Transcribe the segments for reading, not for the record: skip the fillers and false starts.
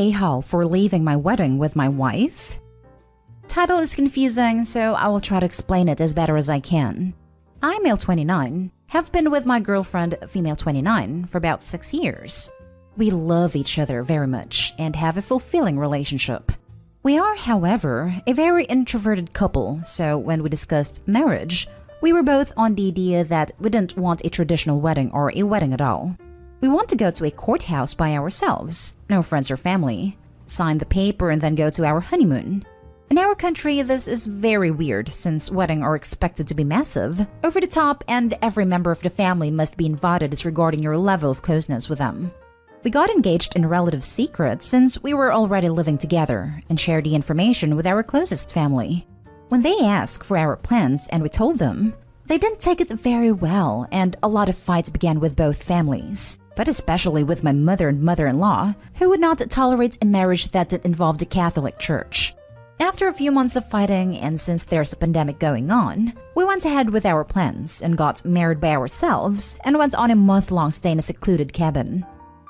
a-hole for leaving my wedding with my wife? Title is confusing, so I will try to explain it as better as I can. I'm male 29, have been with my girlfriend, female 29, for about 6 years. We love each other very much and have a fulfilling relationship. We are, however, a very introverted couple, so when we discussed marriage, we were both on the idea that we didn't want a traditional wedding or a wedding at all. We want to go to a courthouse by ourselves, no friends or family, sign the paper and then go to our honeymoon. In our country, this is very weird since weddings are expected to be massive, over the top, and every member of the family must be invited disregarding your level of closeness with them. We got engaged in relative secret since we were already living together and shared the information with our closest family. When they asked for our plans and we told them, they didn't take it very well and a lot of fights began with both families, but especially with my mother and mother-in-law, who would not tolerate a marriage that did involve the Catholic Church. After a few months of fighting, and since there's a pandemic going on, we went ahead with our plans and got married by ourselves and went on a month-long stay in a secluded cabin.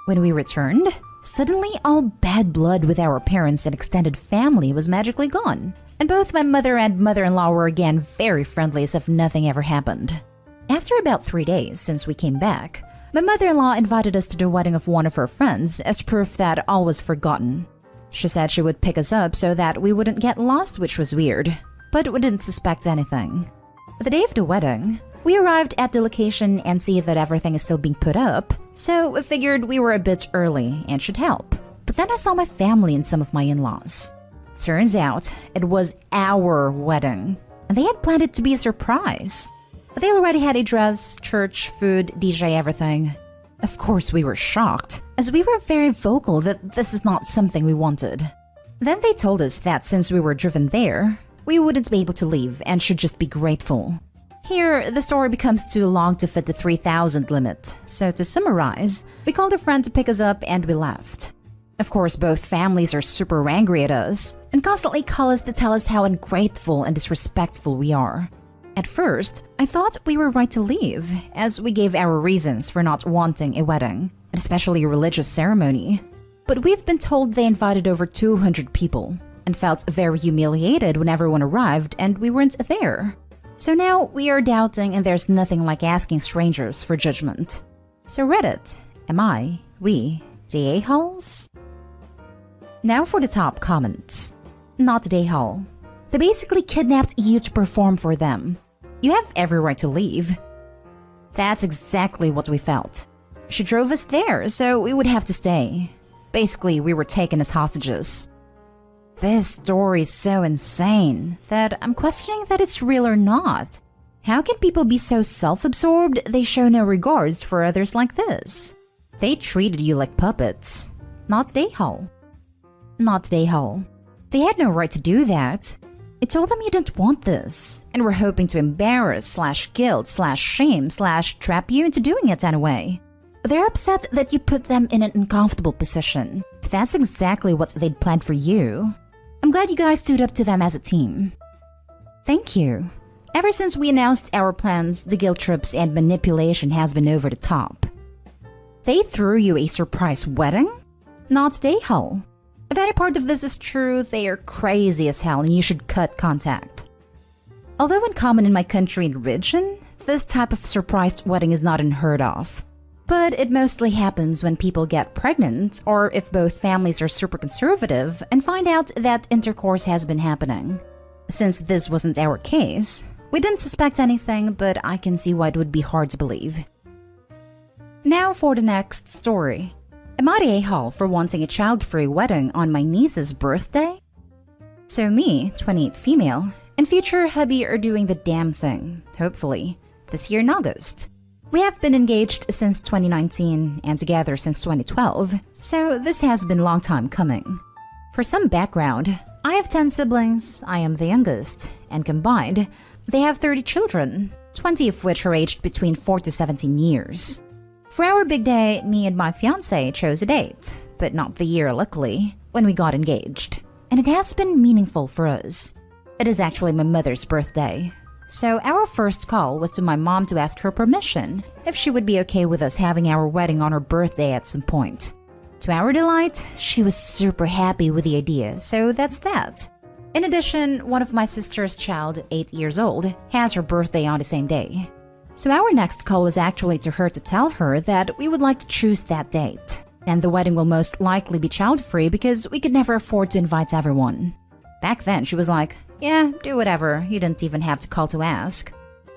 When we returned, suddenly all bad blood with our parents and extended family was magically gone, and both my mother and mother-in-law were again very friendly as if nothing ever happened. After about 3 days since we came back, my mother-in-law invited us to the wedding of one of her friends as proof that all was forgotten. She said she would pick us up so that we wouldn't get lost, which was weird, but we didn't suspect anything. The day of the wedding, we arrived at the location and see that everything is still being put up, so we figured we were a bit early and should help. But then I saw my family and some of my in-laws. Turns out, it was our wedding, and they had planned it to be a surprise. They already had a dress, church, food, DJ, everything. Of course, we were shocked, as we were very vocal that this is not something we wanted. Then they told us that since we were driven there, we wouldn't be able to leave and should just be grateful. Here, the story becomes too long to fit the 3,000 limit, so to summarize, we called a friend to pick us up and we left. Of course, both families are super angry at us and constantly call us to tell us how ungrateful and disrespectful we are. At first, I thought we were right to leave, as we gave our reasons for not wanting a wedding, and especially a religious ceremony. But we've been told they invited over 200 people, and felt very humiliated when everyone arrived and we weren't there. So now we are doubting and there's nothing like asking strangers for judgment. So Reddit, am I, we, the a-holes? Now for the top comments. Not the a-hole. They basically kidnapped you to perform for them. You have every right to leave. That's exactly what we felt. She drove us there, so we would have to stay. Basically, we were taken as hostages. This story is so insane that I'm questioning that it's real or not. How can people be so self-absorbed they show no regards for others like this? They treated you like puppets. Not the a-hole. Not the a-hole. They had no right to do that. I told them you didn't want this, and were hoping to embarrass / guilt / shame / trap you into doing it anyway. They're upset that you put them in an uncomfortable position. But that's exactly what they'd planned for you. I'm glad you guys stood up to them as a team. Thank you. Ever since we announced our plans, the guilt trips and manipulation has been over the top. They threw you a surprise wedding? Not the a-hole. If any part of this is true, they are crazy as hell and you should cut contact. Although uncommon in my country and region, this type of surprise wedding is not unheard of. But it mostly happens when people get pregnant or if both families are super conservative and find out that intercourse has been happening. Since this wasn't our case, we didn't suspect anything, but I can see why it would be hard to believe. Now for the next story. Am I the a-hole for wanting a child-free wedding on my niece's birthday? So me, 28 female, and future hubby are doing the damn thing, hopefully, this year in August. We have been engaged since 2019 and together since 2012, so this has been a long time coming. For some background, I have 10 siblings, I am the youngest, and combined, they have 30 children, 20 of which are aged between 4 to 17 years. For our big day, me and my fiancé chose a date, but not the year luckily, when we got engaged. And it has been meaningful for us. It is actually my mother's birthday. So our first call was to my mom to ask her permission if she would be okay with us having our wedding on her birthday at some point. To our delight, she was super happy with the idea, so that's that. In addition, one of my sister's child, 8 years old, has her birthday on the same day. So our next call was actually to her to tell her that we would like to choose that date. And the wedding will most likely be child-free because we could never afford to invite everyone. Back then, she was like, yeah, do whatever, you didn't even have to call to ask.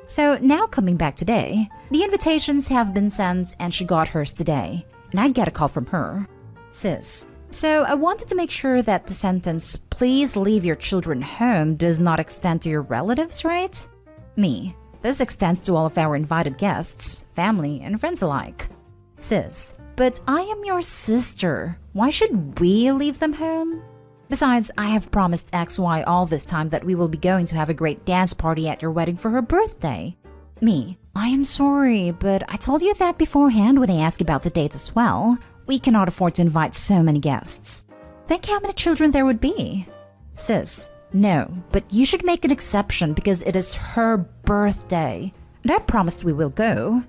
So now coming back today, the invitations have been sent and she got hers today. And I get a call from her. Sis, so I wanted to make sure that the sentence, please leave your children home, does not extend to your relatives, right? Me, this extends to all of our invited guests, family, and friends alike. Sis, but I am your sister. Why should we leave them home? Besides, I have promised XY all this time that we will be going to have a great dance party at your wedding for her birthday. Me, I am sorry, but I told you that beforehand when I asked about the dates as well. We cannot afford to invite so many guests. Think how many children there would be. Sis, no, but you should make an exception because it is her birthday. And I promised we will go.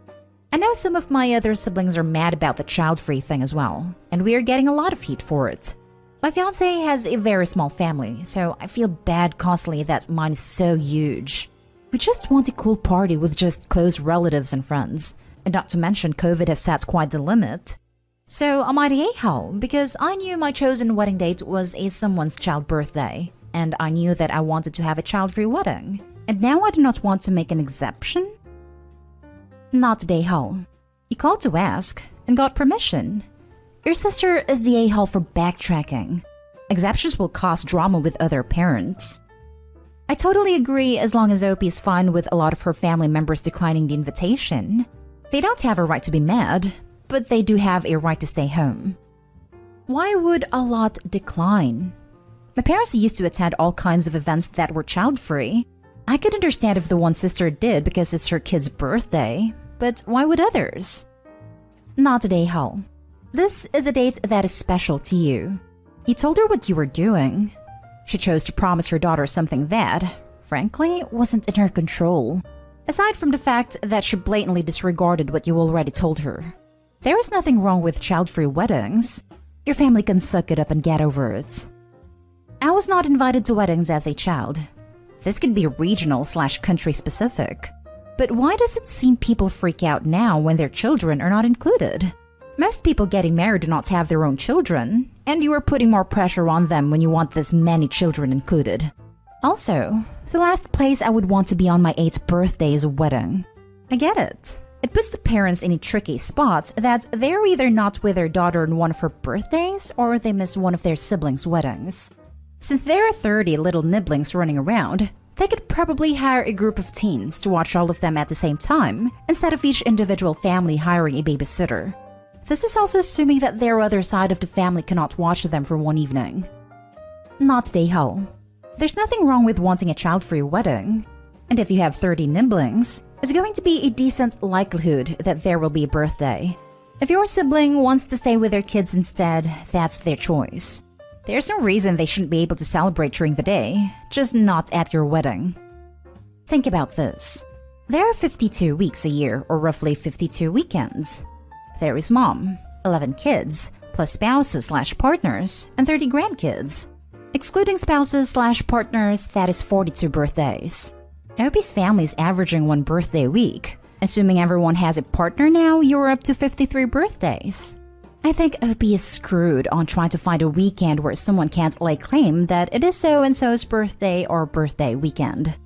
I know some of my other siblings are mad about the child-free thing as well, and we are getting a lot of heat for it. My fiancé has a very small family, so I feel bad constantly that mine is so huge. We just want a cool party with just close relatives and friends, and not to mention COVID has set quite the limit. So am I the a-hole because I knew my chosen wedding date was someone's child birthday, and I knew that I wanted to have a child-free wedding, and now I do not want to make an exception? Not the a-hole. You called to ask and got permission. Your sister is the a-hole for backtracking. Exceptions will cause drama with other parents. I totally agree as long as OP is fine with a lot of her family members declining the invitation. They don't have a right to be mad, but they do have a right to stay home. Why would a lot decline? My parents used to attend all kinds of events that were child-free. I could understand if the one sister did because it's her kid's birthday, but why would others? Not a a-hole. This is a date that is special to you. You told her what you were doing. She chose to promise her daughter something that, frankly, wasn't in her control. Aside from the fact that she blatantly disregarded what you already told her. There is nothing wrong with child-free weddings. Your family can suck it up and get over it. I was not invited to weddings as a child. This could be regional/country specific. But why does it seem people freak out now when their children are not included? Most people getting married do not have their own children, and you are putting more pressure on them when you want this many children included. Also, the last place I would want to be on my 8th birthday is a wedding. I get it. It puts the parents in a tricky spot that they're either not with their daughter on one of her birthdays or they miss one of their siblings' weddings. Since there are 30 little nibblings running around, they could probably hire a group of teens to watch all of them at the same time instead of each individual family hiring a babysitter. This is also assuming that their other side of the family cannot watch them for one evening. Not the a-hole. There's nothing wrong with wanting a child-free wedding. And if you have 30 nibblings, it's going to be a decent likelihood that there will be a birthday. If your sibling wants to stay with their kids instead, that's their choice. There's no reason they shouldn't be able to celebrate during the day, just not at your wedding. Think about this. There are 52 weeks a year, or roughly 52 weekends. There is mom, 11 kids, plus spouses/partners, and 30 grandkids. Excluding spouses/partners, that is 42 birthdays. Opie's family is averaging one birthday a week. Assuming everyone has a partner now, you're up to 53 birthdays. I think Opie is screwed on trying to find a weekend where someone can't lay claim that it is so-and-so's birthday or birthday weekend.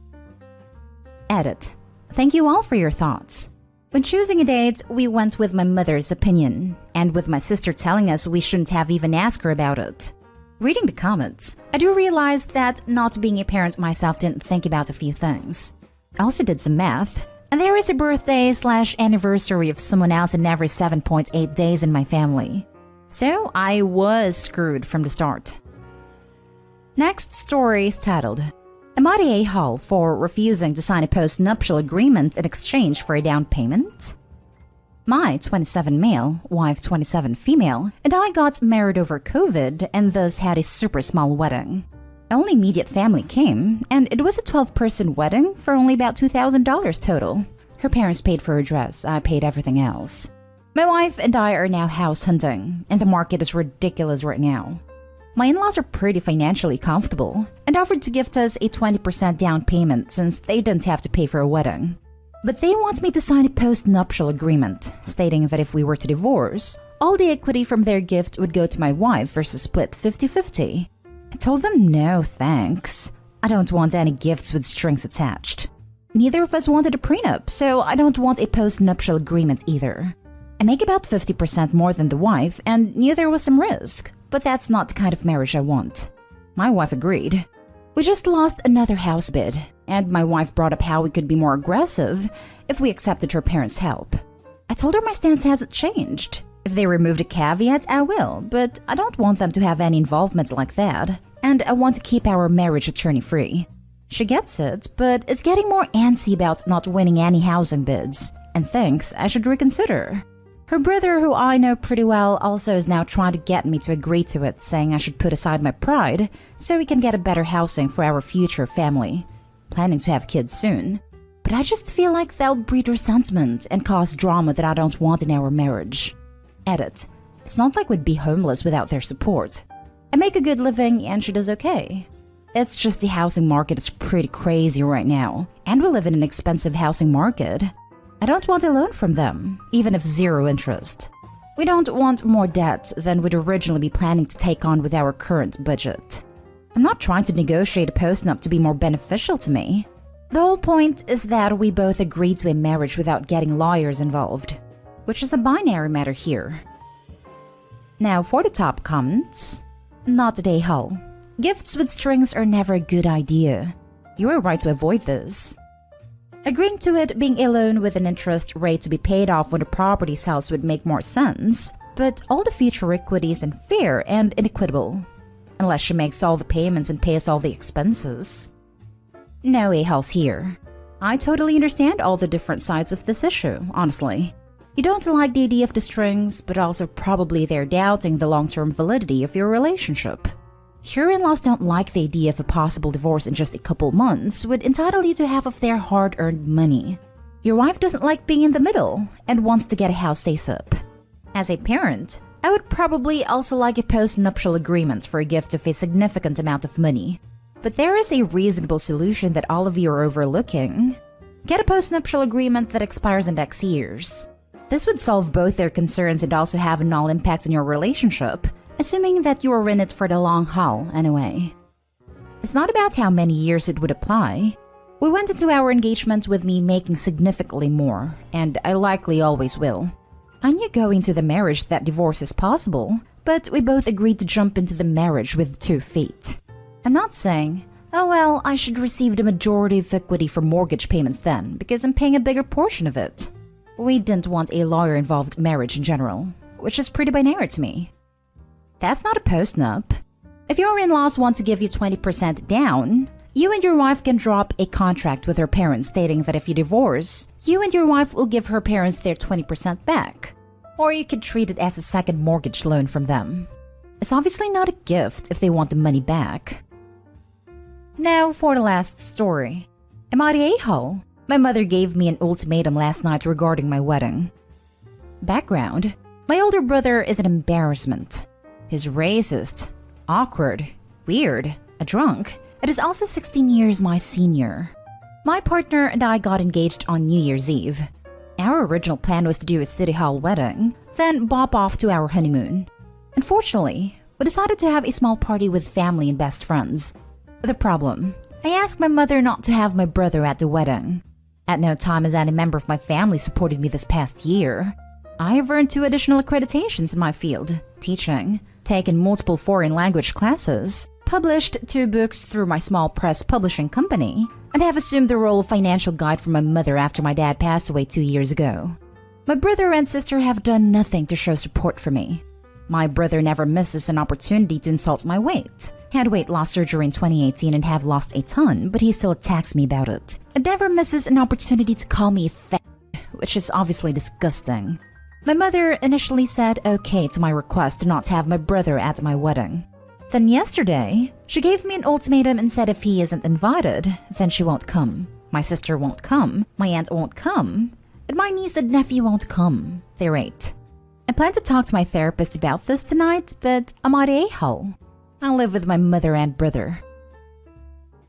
Edit. Thank you all for your thoughts. When choosing a date, we went with my mother's opinion, and with my sister telling us we shouldn't have even asked her about it. Reading the comments, I do realize that not being a parent myself didn't think about a few things. I also did some math, and there is a birthday/anniversary of someone else in every 7.8 days in my family. So I was screwed from the start. Next story is titled, Am I the a-hole for refusing to sign a post-nuptial agreement in exchange for a down payment? My 27 male, wife 27 female, and I got married over COVID and thus had a super small wedding. Only immediate family came, and it was a 12-person wedding for only about $2,000 total. Her parents paid for her dress, I paid everything else. My wife and I are now house hunting, and the market is ridiculous right now. My in-laws are pretty financially comfortable and offered to gift us a 20% down payment since they didn't have to pay for a wedding. But they want me to sign a post-nuptial agreement, stating that if we were to divorce, all the equity from their gift would go to my wife versus split 50-50. I told them no thanks. I don't want any gifts with strings attached. Neither of us wanted a prenup, so I don't want a post-nuptial agreement either. I make about 50% more than the wife and knew there was some risk, but that's not the kind of marriage I want. My wife agreed. We just lost another house bid, and my wife brought up how we could be more aggressive if we accepted her parents' help. I told her my stance hasn't changed. If they removed a caveat, I will, but I don't want them to have any involvement like that, and I want to keep our marriage attorney-free. She gets it, but is getting more antsy about not winning any housing bids, and thinks I should reconsider. Her brother, who I know pretty well, also is now trying to get me to agree to it, saying I should put aside my pride so we can get a better housing for our future family. Planning to have kids soon. But I just feel like they'll breed resentment and cause drama that I don't want in our marriage. Edit. It's not like we'd be homeless without their support. I make a good living and she does okay. It's just the housing market is pretty crazy right now, and we live in an expensive housing market. I don't want a loan from them, even if zero interest. We don't want more debt than we'd originally be planning to take on with our current budget. I'm not trying to negotiate a postnup to be more beneficial to me. The whole point is that we both agreed to a marriage without getting lawyers involved, which is a binary matter here. Now for the top comments. Not today, Hull. Gifts with strings are never a good idea. You are right to avoid this. Agreeing to it being a loan with an interest rate to be paid off when the property sells would make more sense, but all the future equity is unfair and inequitable. Unless she makes all the payments and pays all the expenses. No a-holes here. I totally understand all the different sides of this issue, honestly. You don't like the idea of the strings, but also probably they're doubting the long-term validity of your relationship. Your in-laws don't like the idea of a possible divorce in just a couple months would entitle you to half of their hard-earned money. Your wife doesn't like being in the middle and wants to get a house ASAP. As a parent, I would probably also like a post-nuptial agreement for a gift of a significant amount of money. But there is a reasonable solution that all of you are overlooking. Get a post-nuptial agreement that expires in X years. This would solve both their concerns and also have a null impact on your relationship, assuming that you are in it for the long haul anyway. It's not about how many years it would apply. We went into our engagement with me making significantly more, and I likely always will. I knew going into the marriage that divorce is possible, but we both agreed to jump into the marriage with 2 feet. I'm not saying, oh well, I should receive the majority of equity for mortgage payments then, because I'm paying a bigger portion of it. We didn't want a lawyer-involved marriage in general, which is pretty binary to me. That's not a postnup. If your in-laws want to give you 20% down, you and your wife can drop a contract with her parents stating that if you divorce, you and your wife will give her parents their 20% back. Or you could treat it as a second mortgage loan from them. It's obviously not a gift if they want the money back. Now for the last story. Am I the a-hole? My mother gave me an ultimatum last night regarding my wedding. Background. My older brother is an embarrassment. He's racist, awkward, weird, a drunk, and is also 16 years my senior. My partner and I got engaged on New Year's Eve. Our original plan was to do a city hall wedding, then bop off to our honeymoon. Unfortunately, we decided to have a small party with family and best friends. The problem, I asked my mother not to have my brother at the wedding. At no time has any member of my family supported me this past year. I have earned 2 additional accreditations in my field, teaching, taken multiple foreign language classes, published 2 books through my small press publishing company, and have assumed the role of financial guide for my mother after my dad passed away 2 years ago. My brother and sister have done nothing to show support for me. My brother never misses an opportunity to insult my weight. Had weight loss surgery in 2018 and have lost a ton, but he still attacks me about it. And never misses an opportunity to call me fat, which is obviously disgusting. My mother initially said okay to my request to not have my brother at my wedding. Then yesterday, she gave me an ultimatum and said if he isn't invited, then she won't come. My sister won't come, my aunt won't come, and my niece and nephew won't come. They're 8. I plan to talk to my therapist about this tonight, but I'm at a-hole. I live with my mother and brother.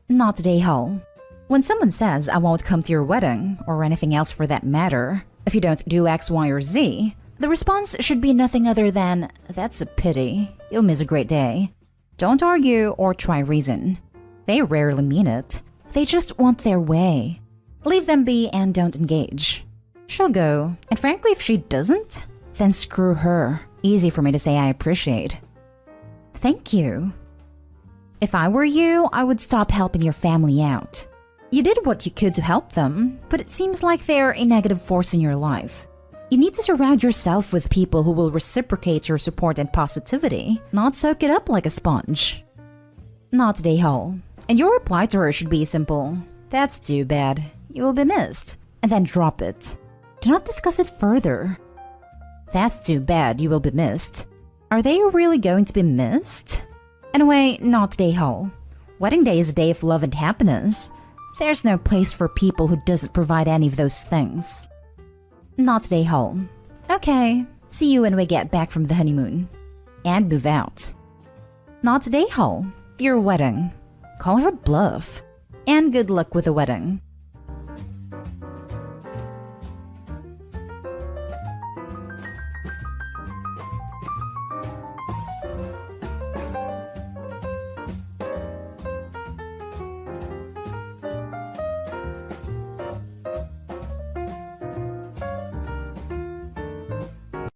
Not at a-hole. When someone says I won't come to your wedding, or anything else for that matter, if you don't do X, Y, or Z, the response should be nothing other than, that's a pity, you'll miss a great day. Don't argue or try reason. They rarely mean it. They just want their way. Leave them be and don't engage. She'll go, and frankly if she doesn't, then screw her. Easy for me to say I appreciate. Thank you. If I were you, I would stop helping your family out. You did what you could to help them, but it seems like they're a negative force in your life. You need to surround yourself with people who will reciprocate your support and positivity, not soak it up like a sponge. Not a hole. And your reply to her should be simple. That's too bad. You will be missed. And then drop it. Do not discuss it further. That's too bad. You will be missed. Are they really going to be missed? Anyway, not a hole. Wedding day is a day of love and happiness. There's no place for people who doesn't provide any of those things. Not a hole. Okay, see you when we get back from the honeymoon. And move out. Not a hole. Your wedding. Call her bluff. And good luck with the wedding.